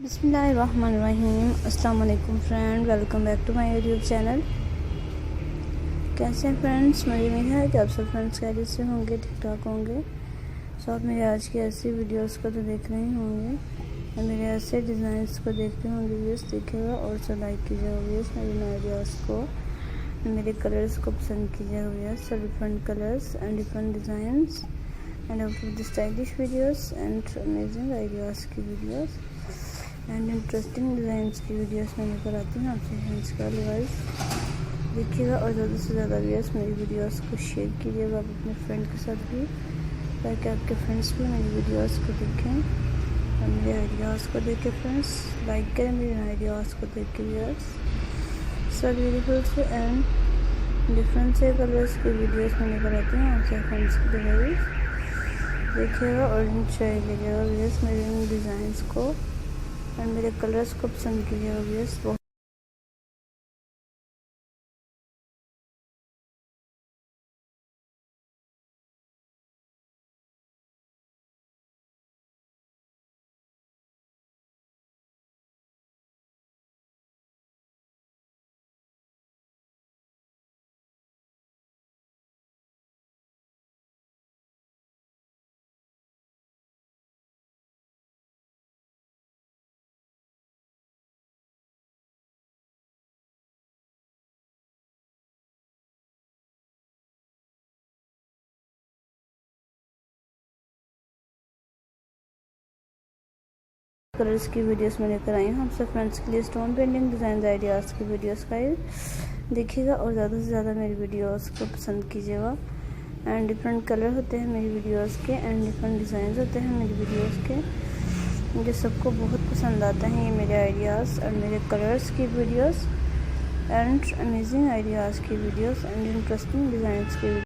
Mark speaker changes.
Speaker 1: बिस्मिल्लाहिर्रहमानिर्रहीम। अस्सलाम वालेकुम friend, welcome back to my YouTube channel. कैसे हैं फ्रेंड्स? मेरी उम्मीद है कि आप सब फ्रेंड्स खैरियत से होंगे, ठीक ठाक होंगे। सो आप मेरे आज की ऐसी वीडियोस को तो देख रहे ही होंगे और मेरे ऐसे डिज़ाइंस को देख रहे होंगे। व्यूज़ देखिएगा और सो लाइक कीजिएगा व्यूज़, मेरे आइडियाज़ को, मेरे कलर्स को पसंद कीजिएगा views. So different colours and different designs and upload stylish videos and amazing ideas की वीडियोस एंड इंटरेस्टिंग डिज़ाइंस की वीडियोस मैं लेकर आती हूँ आपसे फ्रेंड्स का डिवाइस देखिएगा और ज़्यादा से ज़्यादा व्यूअर्स मेरी वीडियोस को शेयर कीजिएगा आप अपने फ्रेंड के साथ भी, ताकि आपके फ्रेंड्स भी मेरी वीडियोस को देखें और मेरे आइडियाज़ को देखें। फ्रेंड्स लाइक करें मेरे आइडियाज़ को देख के व्यूअर्स। सो ब्यूटीफुल से एंड डिफरेंट से कलर्स की वीडियोस मैं लेकर आती हूँ आपसे फ्रेंड्स की डिवाइस देखिएगा और इंजॉय कीजिएगा व्यूअर्स मेरे इन डिज़ाइंस को एंड मेरे कलर्स को पसंद कीजिएगा व्यूअर्स। कलर्स की वीडियोस में लेकर आई हूँ आप सब फ्रेंड्स के लिए स्टोन पेंटिंग डिज़ाइन आइडियाज़ की वीडियोस का देखिएगा और ज़्यादा से ज़्यादा मेरी वीडियोस को पसंद कीजिएगा। एंड डिफरेंट कलर होते हैं मेरी वीडियोस के एंड डिफरेंट डिज़ाइन होते हैं मेरी वीडियोस के, मुझे सबको बहुत पसंद आते हैं ये मेरे आइडियाज़ और मेरे कलर्स की वीडियोस एंड अमेजिंग आइडियाज़ की वीडियोस एंड इंटरेस्टिंग डिज़ाइंस की